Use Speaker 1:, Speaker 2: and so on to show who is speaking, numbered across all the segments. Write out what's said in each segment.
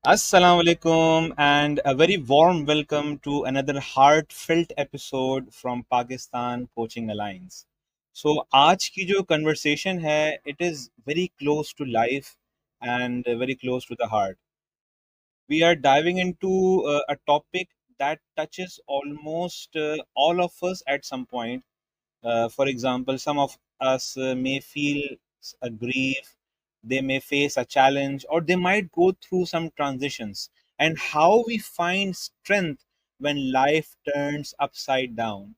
Speaker 1: Assalamu alaikum and a very warm welcome to another heartfelt episode from Pakistan Coaching Alliance. So आज की जो conversation है, it is very close to life and very close to the heart. We are diving into a topic that touches almost all of us at some point. For example, some of us may feel a grief, they may face a challenge, or they might go through some transitions, and how we find strength when life turns upside down.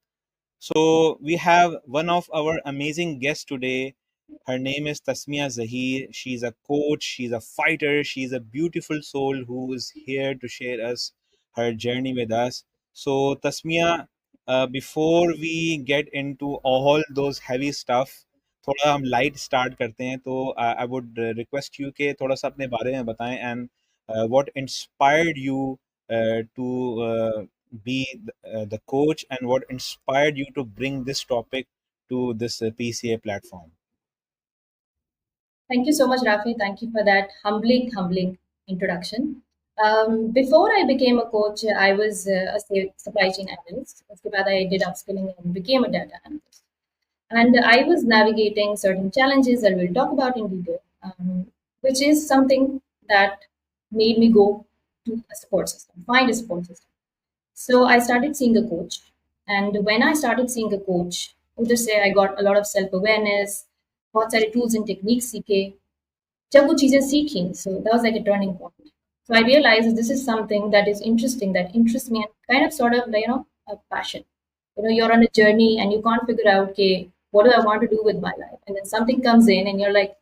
Speaker 1: So, we have one of our amazing guests today. Her name is Tasmiya Zaheer. She's a coach, she's a fighter, she's a beautiful soul who is here to share us her journey with us. So, Tasmiya, before we get into all those heavy stuff, थोड़ा हम light start करते हैं तो I would request you के थोड़ा सा अपने बारे में बताएं and what inspired you to be the coach and what inspired you to bring this topic to this PCA platform.
Speaker 2: Thank you so much, Rafi. Thank you for that humbling introduction. Before I became a coach, I was a supply chain analyst. After that, I did upskilling and became a data analyst. And I was navigating certain challenges that we'll talk about in detail, which is something that made me go to a support system, find a support system. So I started seeing a coach. And when I started seeing a coach, उधर से I got a lot of self-awareness, बहुत सारे tools and techniques सीखे. जब वो चीज़ें सीखी, so that was like a turning point. So I realized this is something that is interesting, that interests me, and kind of sort of like, a passion. You're on a journey and you can't figure out, okay, what do I want to do with my life? And then something comes in and you're like,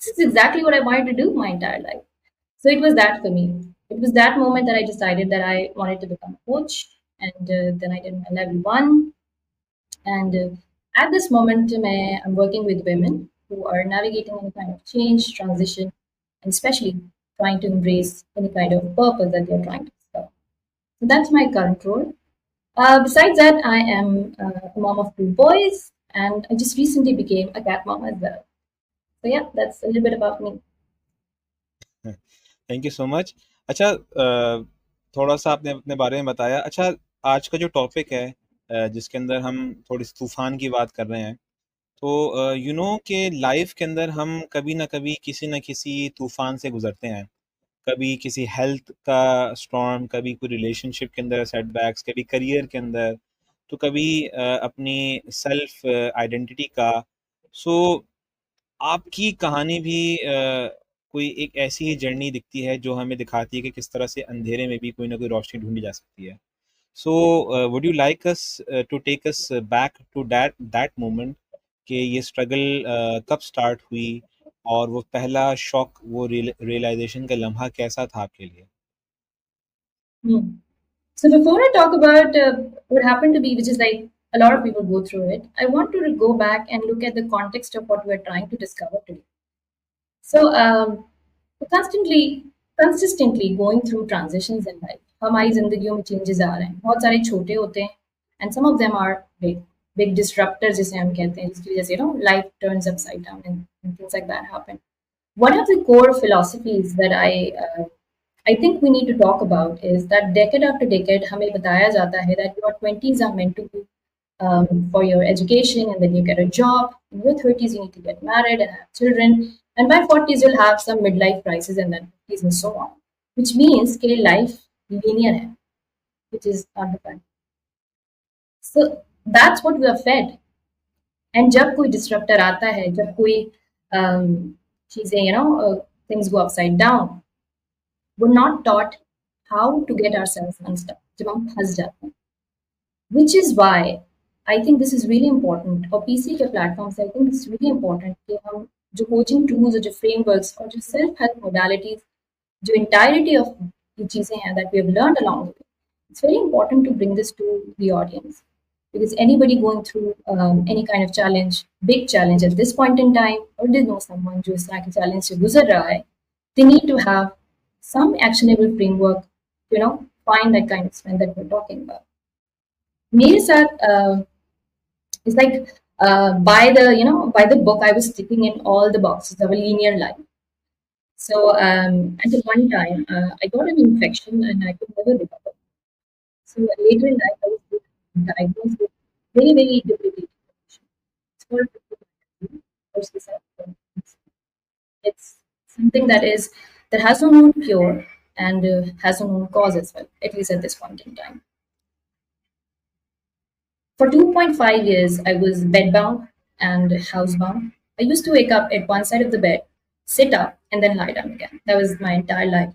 Speaker 2: this is exactly what I wanted to do my entire life. So it was that for me. It was that moment that I decided that I wanted to become a coach. And then I did my level one. And at this moment, I'm working with women who are navigating any kind of change, transition, and especially trying to embrace any kind of purpose that they're trying to discover. So that's my current role. Besides that, I am a mom of two boys, and I just recently became a cat mom as well. So yeah, that's a little bit about me.
Speaker 1: Thank you so much. अच्छा, थोड़ा सा आपने अपने बारे में बताया। अच्छा, आज का जो टॉपिक है जिसके अंदर हम थोड़ी सी तूफान की बात कर रहे हैं, तो यू नो कि लाइफ के अंदर हम कभी ना कभी किसी न किसी तूफान से गुजरते हैं। कभी किसी हेल्थ का स्टॉर्म, कभी कोई रिलेशनशिप के अंदर सेटबैक्स, कभी करियर के अंदर, तो कभी अपनी सेल्फ आइडेंटिटी का। सो आपकी कहानी भी कोई एक ऐसी ही जर्नी दिखती है जो हमें दिखाती है कि किस तरह से अंधेरे में भी कोई ना कोई रोशनी ढूंढी जा सकती है। So would you like us to take us back to that moment कि ये स्ट्रगल कब स्टार्ट हुई और वो पहला शॉक, वो रियलाइजेशन का लम्हा कैसा था आपके लिए?
Speaker 2: So before I talk about what happened to me, which is like a lot of people go through it, I want to go back and look at the context of what we're trying to discover today. So consistently going through transitions in life. हमारी जिंदगियों में changes आ रहे हैं, बहुत सारे छोटे होते हैं, and some of them are big disruptors जिसे हम कहते हैं, जिसकी वजह से life turns upside down and things like that happen. One of the core philosophies that I think we need to talk about is that decade after decade हमें बताया जाता है that your 20s are meant to be for your education, and then you get a job. In your 30s, you need to get married and have children. And by 40s, you'll have some midlife crisis, and then 50s and so on. Which means that life linear hai, which is not the fact. So that's what we are fed. And जब कोई disruptor आता है, जब कोई चीजें things go upside down, we're not taught how to get ourselves unstuck. जब हम फंस जाते हैं. Which is why I think this is really important. और PC के platforms, I think it's really important कि हम जो coaching tools और जो frameworks और जो self-help modalities, जो entirety of the चीजें हैं that we have learned along the way, it's very important to bring this to the audience. Because anybody going through any kind of challenge, big challenge at this point in time, or they know someone जो इस तरह के challenge से गुजर रहा है, they need to have some actionable framework, find that kind of strength that we're talking about. मेरे साथ it's like by the book I was sticking in all the boxes of a linear life. So until one time, I got an infection and I could never recover. So later in life, I was diagnosed with very, very debilitating condition. It's called or suicide. It's something that has no known cure and has no known cause as well, at least at this point in time. For 2.5 years, I was bedbound and housebound. I used to wake up at one side of the bed, sit up, and then lie down again. That was my entire life.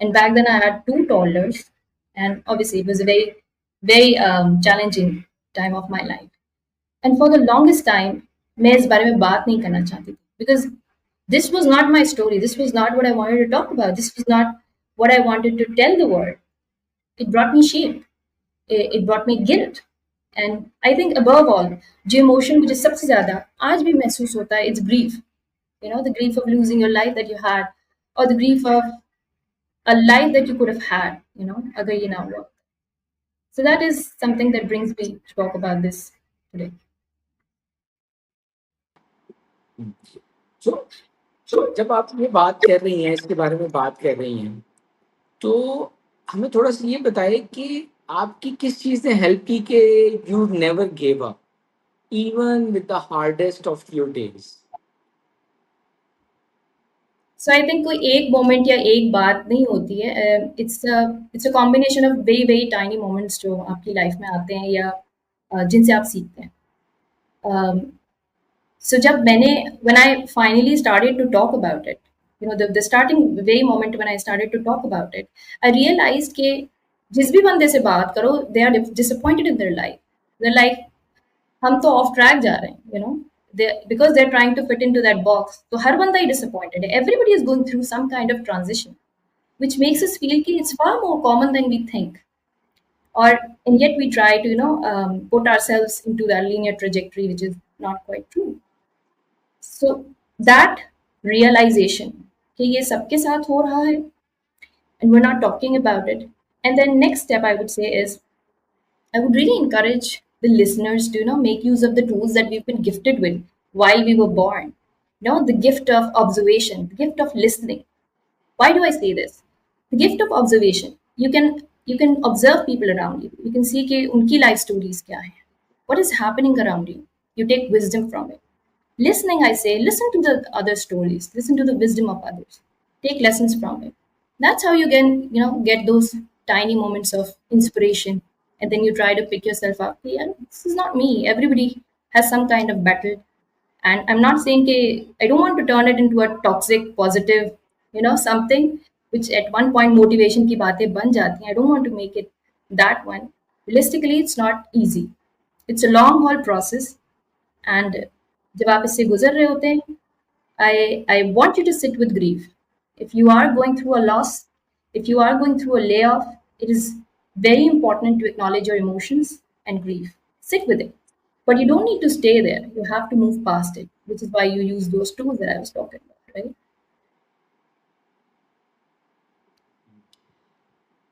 Speaker 2: And back then, I had two toddlers, and obviously, it was a very, very challenging time of my life. And for the longest time, मैं इस बारे में बात नहीं करना चाहती थी because this was not my story. This was not what I wanted to talk about. This was not what I wanted to tell the world. It brought me shame. It brought me guilt. And I think above all, जो emotion मुझे सबसे ज़्यादा आज भी महसूस होता है, it's grief. You know, the grief of losing your life that you had, or the grief of a life that you could have had, you know, अगर ये ना हुआ. So that is something that brings me to talk about this today.
Speaker 3: सो जब आप ये बात कर रही हैं, इसके बारे में बात कर रही हैं, तो हमें थोड़ा-सा ये बताइए कि आपकी किस चीज़ ने हेल्प की कि you never give up, even with the hardest of your days?
Speaker 2: So I think कोई एक मोमेंट या एक बात नहीं होती है. It's a combination of very very tiny moments जो आपकी लाइफ में आते हैं या जिनसे आप सीखते हैं. So जब मैंने when I finally started to talk about it, you know, the starting very moment when I started to talk about it, I realized कि जिस भी बंदे से बात करो, they are disappointed in their life. They're like, हम तो of track जा रहे हैं, you know, because they're trying to fit into that box. तो हर बंदा ही disappointed है. Everybody is going through some kind of transition, which makes us feel कि it's far more common than we think. Or and yet we try to, you know, put ourselves into that linear trajectory, which is not quite true. So that realization कि ये सबके साथ हो रहा है and we're not talking about it. And then next step I would say is I would really encourage the listeners to, you know, make use of the tools that we've been gifted with while we were born. You know, the gift of observation, the gift of listening. Why do I say this? The gift of observation. You can observe people around you. You can see कि उनकी life stories क्या है. What is happening around you? You take wisdom from it. Listening, I say, listen to the other stories, listen to the wisdom of others, take lessons from it. That's how you can, you know, get those tiny moments of inspiration, and then you try to pick yourself up. Yeah, this is not me. Everybody has some kind of battle, and I'm not saying I don't want to turn it into a toxic, positive, you know, something which at one point motivation ki baatein ban jati hain. I don't want to make it that one. Realistically, it's not easy. It's a long haul process, and जब आप इससे गुजर रहे होते हैं, I want you to sit with grief. If you are going through a loss, if you are going through a layoff, it is very important to acknowledge your emotions and grief. Sit with it. But you don't need to stay there. You have to move past it, which is why you use those tools that I was talking about, right?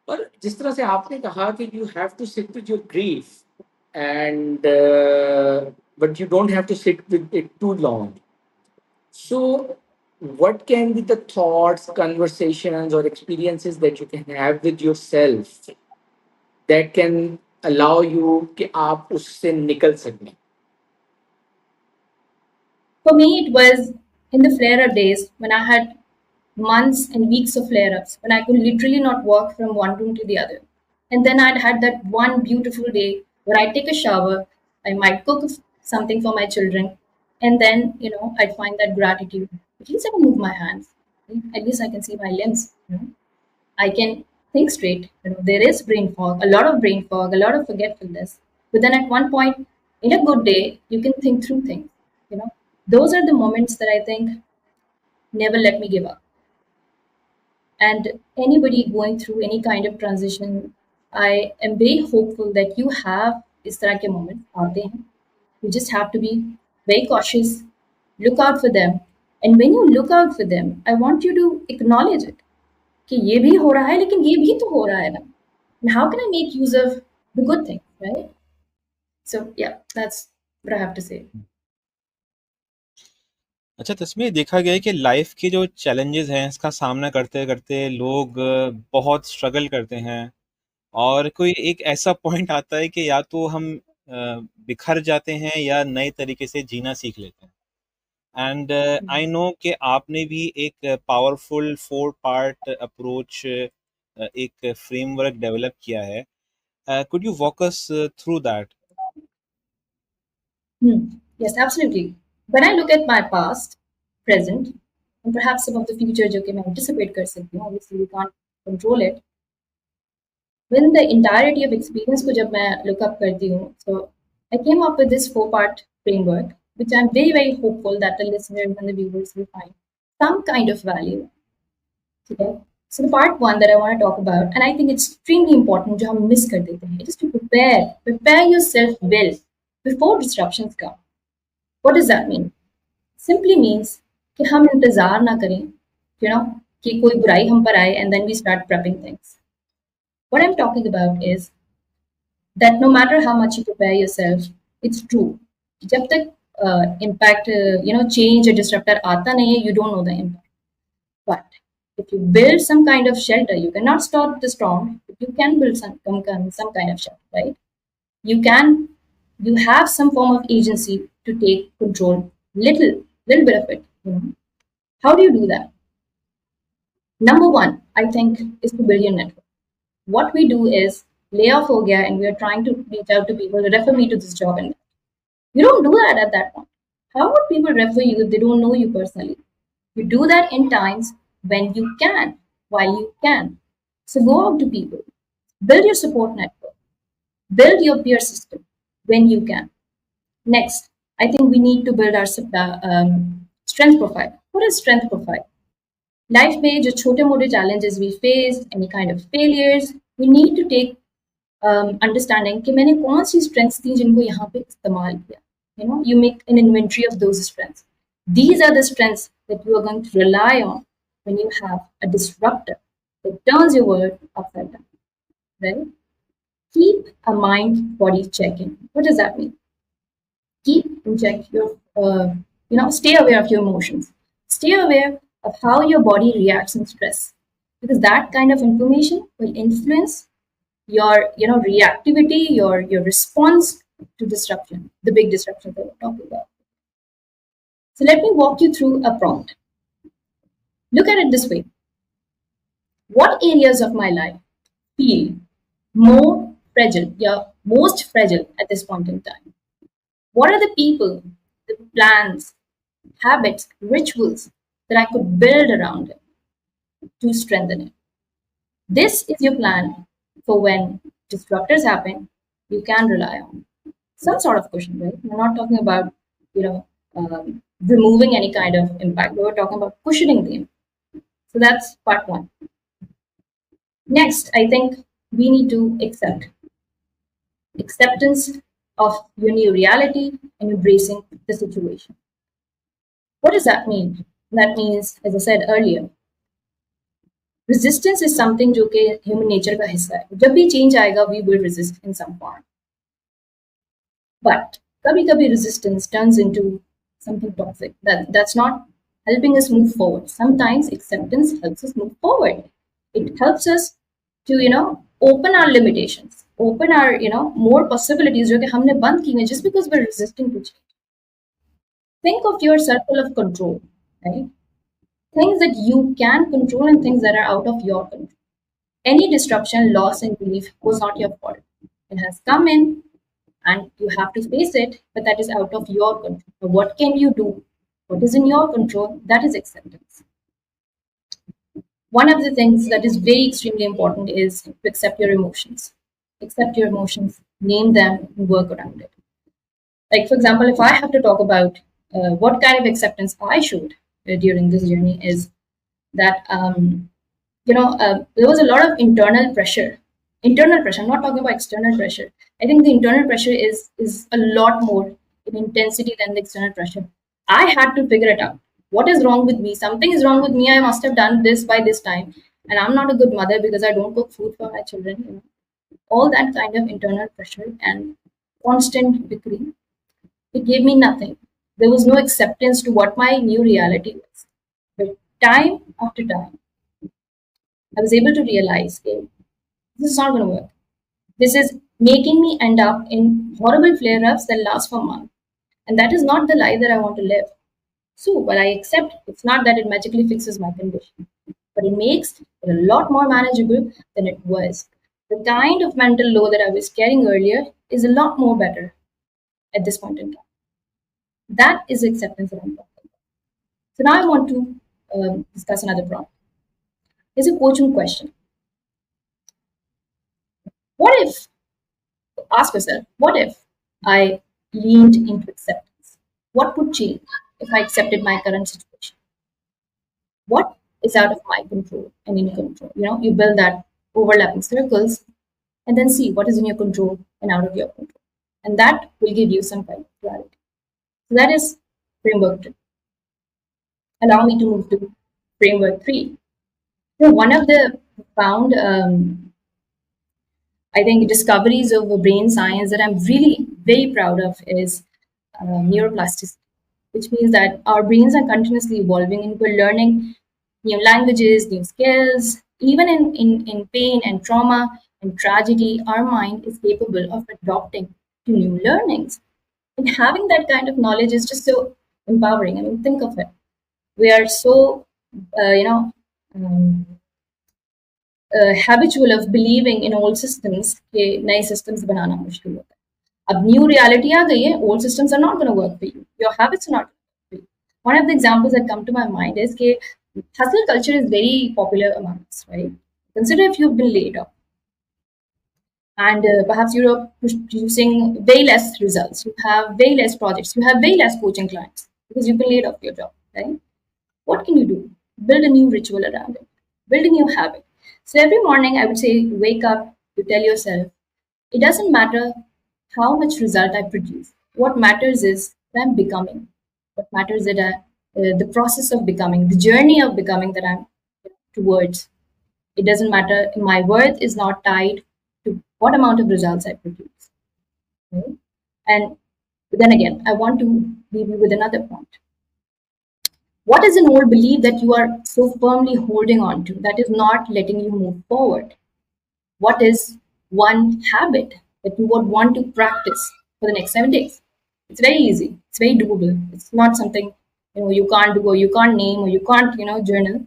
Speaker 3: और जिस तरह से आपने कहा कि you have to sit with your grief and but you don't have to sit with it too long. So, what can be the thoughts, conversations, or experiences that you can have with yourself that can allow you कि आप उससे निकल सकें?
Speaker 2: For me, it was in the flare up days when I had months and weeks of flare ups, when I could literally not walk from one room to the other. And then I'd had that one beautiful day where I'd take a shower, I might cook something for my children, and then, you know, I'd find that gratitude. At least I can move my hands, at least I can see my limbs, you know. I can think straight. You know, there is brain fog, a lot of brain fog, a lot of forgetfulness. But then at one point, in a good day, you can think through things. You know, those are the moments that I think never let me give up. And anybody going through any kind of transition, I am very hopeful that you have इस तरह के moments आते हैं. You just have to be very cautious, look out for them. And when you look out for them, I want you to acknowledge it. कि ये भी हो रहा है लेकिन ये भी तो हो रहा है ना. And how can I make use of the good things, right? So yeah, that's what I have to say.
Speaker 1: अच्छा तस्मीर, देखा गया है कि लाइफ के जो चैलेंजेस हैं इसका सामना करते करते लोग बहुत स्ट्रगल करते हैं, और कोई एक ऐसा पॉइंट आता है कि या तो हम बिखर जाते हैं या नए तरीके से जीना सीख लेते हैं। एंड आई नो कि आपने भी एक पावरफुल 4 पार्ट अप्रोच, एक फ्रेमवर्क डेवलप किया है। Could you walk us through that?
Speaker 2: Yes, absolutely. When I look at my past, present, and perhaps some of the future जो कि मैं anticipate कर सकती हूँ, obviously we can't control it. When the entirety of experience को जब मैं look up करती हूँ, so I came up with this 4 part framework, which I'm very very hopeful that the listeners and the viewers will find some kind of value. Okay. So the part one that I want to talk about, and I think it's extremely important, जो हम miss कर देते हैं, it is to prepare yourself well before disruptions come. What does that mean? Simply means कि हम इंतजार ना करें, you know, कि कोई बुराई हम पर आए and then we start prepping things. What I'm talking about is that no matter how much you prepare yourself, it's true. जब तक impact, change or disruptor आता नहीं है, you don't know the impact. But if you build some kind of shelter, you cannot stop the storm, but you can build some kind of shelter, right? You have some form of agency to take control, little bit of it. How do you do that? Number one, I think, is to build your network. What we do is lay off ho gaya and we are trying to reach out to people, refer me to this job, and you don't do that at that point. How would people refer you if they don't know you personally? You do that in times when you can, while you can. So go out to people, build your support network, build your peer system when you can. Next, I think we need to build our strength profile. What is strength profile? Life में जो छोटे मोटे challenges we face, any kind of failures, we need to take understanding कि मैंने कौन सी strengths थी जिनको यहाँ पे इस्तेमाल किया. You make an inventory of those strengths. These are the strengths that you are going to rely on when you have a disruptor that turns your world upside down. Right? Keep a mind-body check-in. What does that mean? Keep in check your, stay aware of your emotions. Stay aware of how your body reacts in stress, because that kind of information will influence your, reactivity, your response to disruption, the big disruption that we're talking about. So let me walk you through a prompt. Look at it this way. What areas of my life feel more fragile, most fragile at this point in time? What are the people, the plans, habits, rituals that I could build around it to strengthen it? This is your plan for when disruptors happen, you can rely on some sort of cushion, right? We're not talking about, removing any kind of impact. We're talking about cushioning the impact. So that's part one. Next, I think we need to acceptance of your new reality and embracing the situation. What does that mean? That means, as I said earlier, resistance is something जो कि human nature का हिस्सा है. जब भी change आएगा, we will resist in some form. But कभी-कभी resistance turns into something toxic. That's not helping us move forward. Sometimes acceptance helps us move forward. It helps us to, open our limitations, open our, more possibilities जो कि हमने बंद की हैं just because we're resisting to change. Think of your circle of control, right? Things that you can control and things that are out of your control. Any disruption, loss, and grief was not your fault. It has come in and you have to face it, but that is out of your control. So what can you do? What is in your control? That is acceptance. One of the things that is very extremely important is to accept your emotions. Accept your emotions, name them, and work around it. Like, for example, if I have to talk about what kind of acceptance I showed during this journey is that, there was a lot of internal pressure. Internal pressure, I'm not talking about external pressure. I think the internal pressure is a lot more in intensity than the external pressure. I had to figure it out. What is wrong with me? Something is wrong with me. I must have done this by this time. And I'm not a good mother because I don't cook food for my children. All that kind of internal pressure and constant bickering, it gave me nothing. There was no acceptance to what my new reality was. But time after time, I was able to realize, okay, this is not going to work. This is making me end up in horrible flare ups that last for months. And that is not the life that I want to live. So, while I accept it's not that it magically fixes my condition, but it makes it a lot more manageable than it was. The kind of mental load that I was carrying earlier is a lot more better at this point in time. That is acceptance that I'm talking about. So now I want to discuss another problem. Here's a coaching question. What if, ask yourself, what if I leaned into acceptance? What would change if I accepted my current situation? What is out of my control and in your control? You build that overlapping circles and then see what is in your control and out of your control. And that will give you some kind of clarity. So that is framework 2. Allow me to move to framework 3. One of the profound, I think, discoveries of brain science that I'm really very proud of is neuroplasticity, which means that our brains are continuously evolving and we're learning new languages, new skills. Even in pain and trauma and tragedy, our mind is capable of adopting to new learnings. And having that kind of knowledge is just so empowering. I mean, think of it. We are so, um, habitual of believing in old systems कि नए systems बनाना मुश्किल होता है. अब new reality आ गई है, old systems are not going to work for you. Your habits are not going to work for you. One of the examples that come to my mind is कि hustle culture is very popular among us, right? Consider if you've been laid off and perhaps you're producing way less results, you have way less projects, you have way less coaching clients because you've been laid off your job, right? What can you do? Build a new ritual around it, build a new habit. So every morning, I would say, wake up, you tell yourself, it doesn't matter how much result I produce. What matters is that I'm becoming. What matters is that the process of becoming, the journey of becoming that I'm towards. It doesn't matter. My worth is not tied to what amount of results I produce. Right? And then again, I want to leave you with another point. What is an old belief that you are so firmly holding on to that is not letting you move forward? What is one habit that you would want to practice for the next 7 days? It's very easy. It's very doable. It's not something you can't do or you can't name or you can't journal.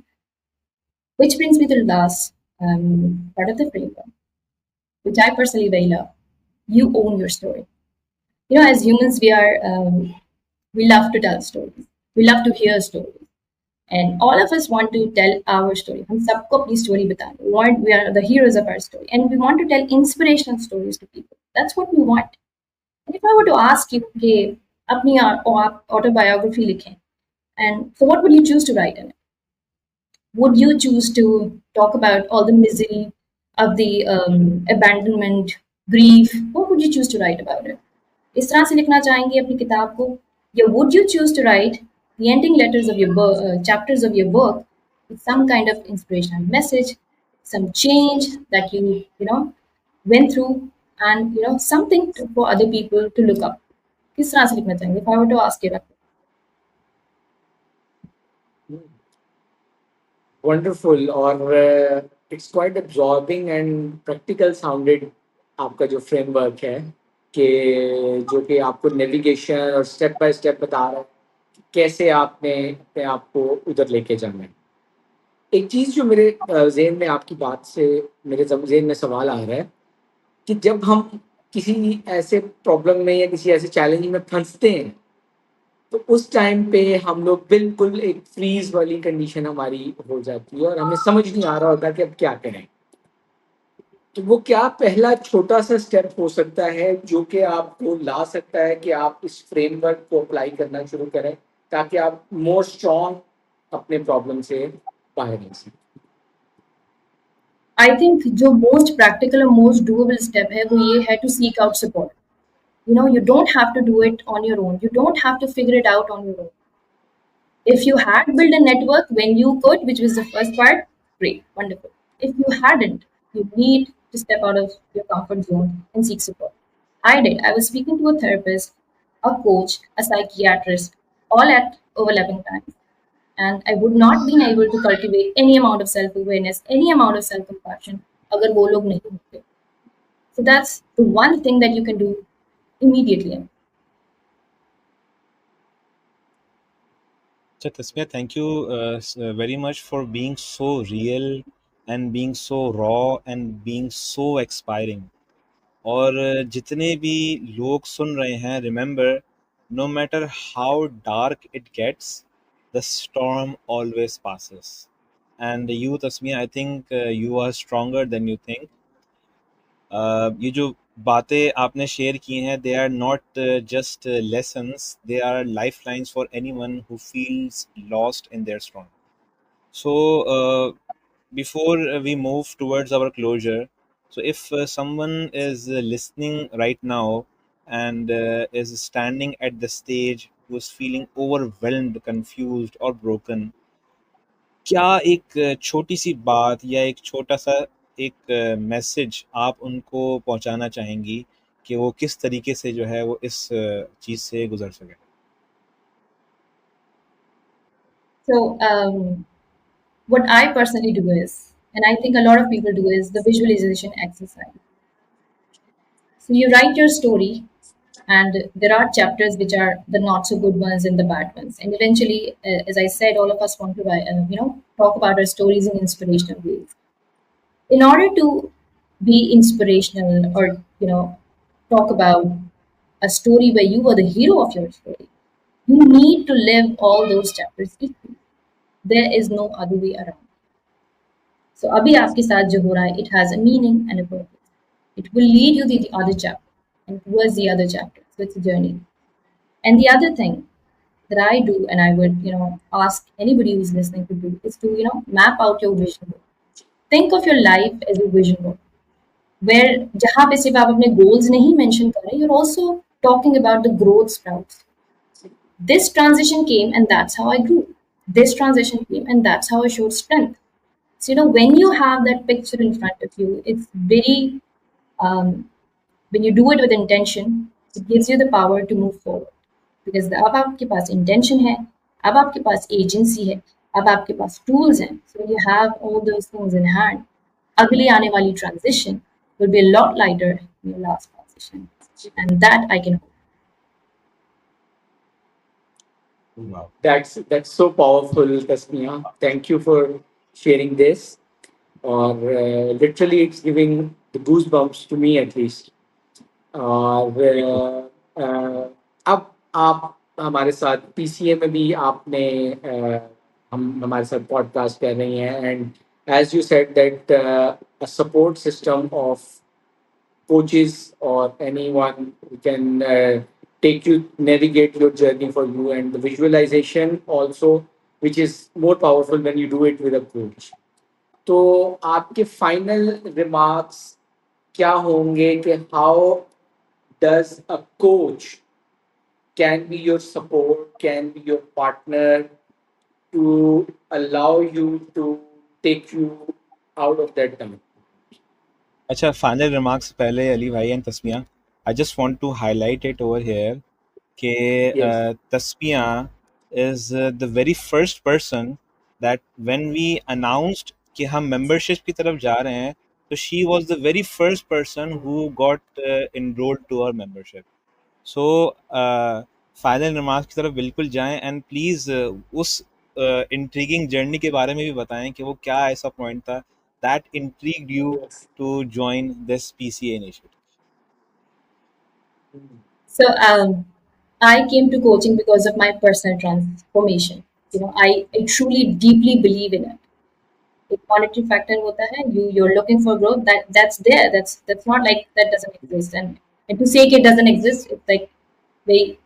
Speaker 2: Which brings me to the last part of the framework, which I personally very love. You own your story. As humans, we love to tell stories. We love to hear stories. And all of us want to tell our story. हम सबको अपनी story बताएं. We are the heroes of our story. And we want to tell inspirational stories to people. That's what we want. And if I were to ask you, कि अपनी autobiography लिखें, and so what would you choose to write in it? Would you choose to talk about all the misery of the abandonment, grief? What would you choose to write about it? इस तरह से लिखना चाहेंगे अपनी किताब को? Or would you choose to write the ending letters of your chapters of your book with some kind of inspirational message, some change that you went through, and something for other people to look up? किस तरह से लिखना चाहेंगे? If I were to ask you that.
Speaker 3: Wonderful, और it's quite absorbing and practical sounded आपका जो framework है कि जो कि आपको नेविगेशन और स्टेप बाय स्टेप बता रहा है कि कैसे आपने अपने आप को उधर लेके जाना है. एक चीज़ जो मेरे ज़हन में आपकी बात से मेरे ज़हन में सवाल आ रहा है कि जब हम किसी ऐसे प्रॉब्लम में या किसी ऐसे चैलेंज में फंसते हैं तो उस टाइम पे हम लोग बिल्कुल एक फ्रीज वाली कंडीशन हमारी हो जाती है और हमें समझ नहीं आ रहा होता कि अब क्या करें. तो वो क्या पहला छोटा सा स्टेप हो सकता है जो कि आपको ला सकता है कि आप इस फ्रेमवर्क को अप्लाई करना शुरू करें ताकि आप मोर स्ट्रॉन्ग अपने प्रॉब्लम से बाहर निकल सकें?
Speaker 2: I think जो most practical and most doable step है वो ये है to seek out support. You don't have to do it on your own. You don't have to figure it out on your own. If you had built a network when you could, which was the first part, great, wonderful. If you hadn't, you need to step out of your comfort zone and seek support. I did. I was speaking to a therapist, a coach, a psychiatrist, all at overlapping times. And I would not been able to cultivate any amount of self-awareness, any amount of self-compassion, अगर वो लोग नहीं होते. So that's the one thing that you can do immediately.
Speaker 1: So, Tasmiya, thank you very much for being so real and being so raw and being so expiring. और जितने भी लोग सुन रहे हैं, remember, no matter how dark it gets, the storm always passes. And you Tasmia, I think you are stronger than you think. ये जो बातें आपने शेयर की हैं, they are not just lessons, they are life lines for anyone who feels lost in their storm. So before we move towards our closure, so if someone is listening right now and is standing at the stage, who is feeling overwhelmed, confused or broken, क्या एक छोटी सी बात या एक छोटा सा एक message आप उनको पहुंचाना चाहेंगी कि वो किस तरीके से जो है वो इस चीज से गुजर सके?
Speaker 2: So what I personally do is, and I think a lot of people do, is the visualization exercise. So you write your story, and there are chapters which are the not so good ones and the bad ones. And eventually, as I said, all of us want to talk about our stories in inspirational ways. In order to be inspirational, or talk about a story where you were the hero of your story, you need to live all those chapters equally. There is no other way around. So अभी आपके साथ जो हो रहा है, it has a meaning and a purpose. It will lead you to the other chapter and towards the other chapter. So it's a journey. And the other thing that I do, and I would ask anybody who's listening to do, is to map out your vision board. Think of your life as a vision board, where जहाँ पे सिर्फ आप अपने goals नहीं mention कर रहे, you're also talking about the growth sprouts. This transition came and that's how I grew. This transition came and that's how I showed strength. So when you have that picture in front of you, it's very when you do it with intention, it gives you the power to move forward. Because अब आपके पास intention है, अब आपके पास agency है, अब आपके पास tools हैं. So when you have all those things in hand, अगली आने वाली transition will be a lot lighter than your last transition. And that I can.
Speaker 3: Wow. That's so powerful, Tasmiya. Thank you for sharing this. Or literally, it's giving the goosebumps to me at least. अब आप हमारे साथ PCA में भी आपने हम हमारे साथ पॉडकास्ट कर रही हैं, and as you said that a support system of coaches or anyone who can take you, navigate your journey for you, and the visualization also, which is more powerful when you do it with a coach. तो आपके final remarks क्या होंगे कि how does a coach can be your support, can be your partner to allow you to take you out of that time?
Speaker 1: अच्छा, final remarks से पहले अली भाई and Tasmia, I just want to highlight it over here कि
Speaker 3: Yes.
Speaker 1: Tasmia is the very first person that when we announced कि हम membership की तरफ जा रहे हैं, तो she was the very first person who got enrolled to our membership. So final remarks की तरफ बिल्कुल जाएं एंड प्लीज़ उस इंट्रीगिंग जर्नी के बारे में भी बताएं कि वो क्या ऐसा पॉइंट था that intrigued you
Speaker 3: Yes.
Speaker 1: to join this PCA initiative?
Speaker 2: So I came to coaching because of my personal transformation. I truly deeply believe in it. एक monetary factor होता है, you're looking for growth, that's there, that's not like that doesn't exist, and to say it doesn't exist, it's like very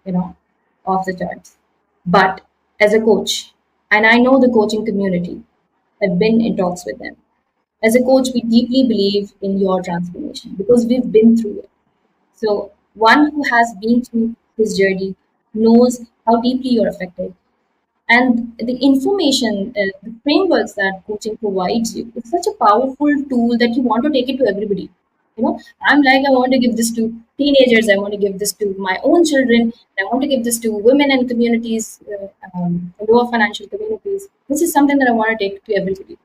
Speaker 2: off the charts. But as a coach, and I know the coaching community, I've been in talks with them. As a coach, we deeply believe in your transformation because we've been through it. So one who has been through his journey knows how deeply you're affected. And the information, the frameworks that coaching provides you, is such a powerful tool that you want to take it to everybody. I'm like, I want to give this to teenagers, I want to give this to my own children, and I want to give this to women and communities, lower financial communities. This is something that I want to take to everybody.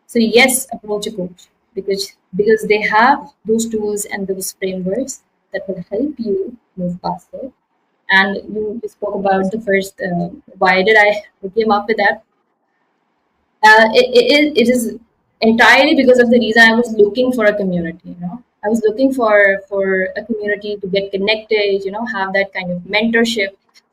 Speaker 2: So yes, approach a coach, because they have those tools and those frameworks that will help you move faster. And you spoke about the first, why did I came up with that? It is entirely because of the reason I was looking for a community. I was looking for a community to get connected. Have that kind of mentorship,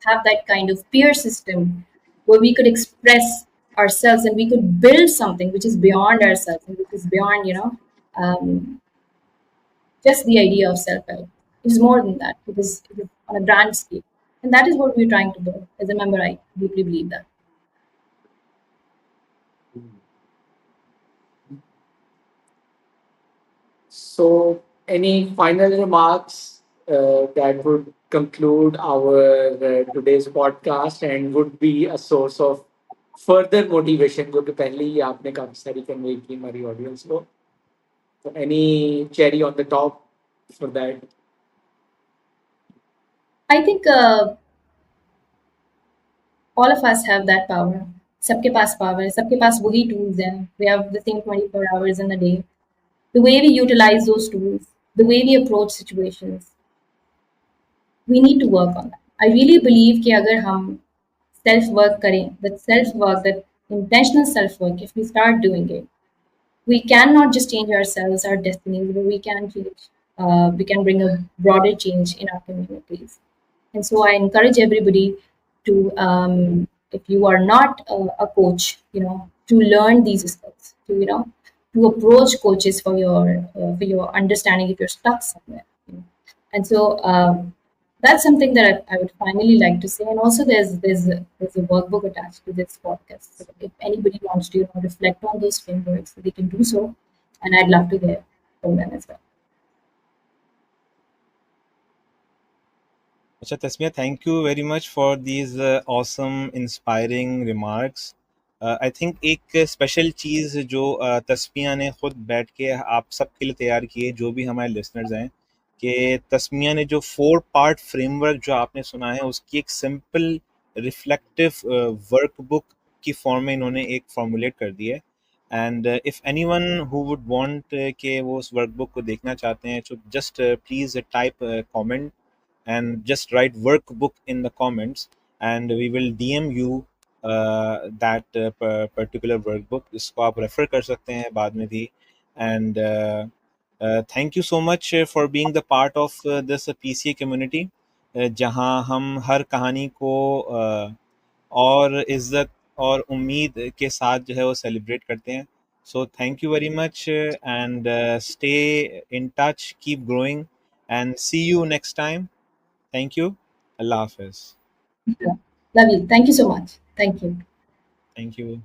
Speaker 2: have that kind of peer system where we could express ourselves and we could build something which is beyond ourselves and which is beyond um, just the idea of self help. It is more than that. It is on a grand scale, and that is what we're trying to build. As a member, I deeply believe that.
Speaker 3: So, any final remarks that would conclude our today's podcast and would be a source of further motivation? क्योंकि पहले ही आपने काफी सारी convey की हमारी audience को. So, any cherry on the top for that?
Speaker 2: I think all of us have that power. सबके पास power है, सबके पास वही tools हैं. We have the same 24 hours in a day. The way we utilize those tools, the way we approach situations, we need to work on that. I really believe कि अगर हम self work करें, that intentional self work, if we start doing it, we cannot just change ourselves, our destinies, but we can bring a broader change in our communities. And so I encourage everybody to, if you are not a coach, to learn these skills, to approach coaches for your understanding if you're stuck somewhere. And so that's something that I would finally like to say. And also, there's a workbook attached to this podcast. So if anybody wants to reflect on those frameworks, they can do so, and I'd love to hear from them as well.
Speaker 1: अच्छा Tasmiya, thank you very much for these awesome inspiring remarks. I think एक special चीज़ जो तस्मिया ने खुद बैठ के आप सबके लिए तैयार की है, जो भी हमारे लिसनर्स हैं, कि तस्मिया ने जो 4 पार्ट फ्रेमवर्क जो आपने सुना है, उसकी एक सिंपल रिफ्लेक्टिव वर्कबुक की फॉर्म में इन्होंने एक फॉर्मुलेट कर दी है. And if anyone who would want कि वो उस वर्कबुक को देखना चाहते हैं, तो just please type comment and just write workbook in the comments, and we will DM you that particular workbook. इसको आप रेफर कर सकते हैं बाद में भी. And thank you so much for being the part of this PCA community, जहाँ हम हर कहानी को और इज्जत और उम्मीद के साथ जो है वो सेलिब्रेट करते हैं. So thank you very much, and stay in touch, keep growing, and see you next time. Thank you. Allah Hafiz.
Speaker 2: Love you. Thank you so much. Thank you.
Speaker 1: Thank you.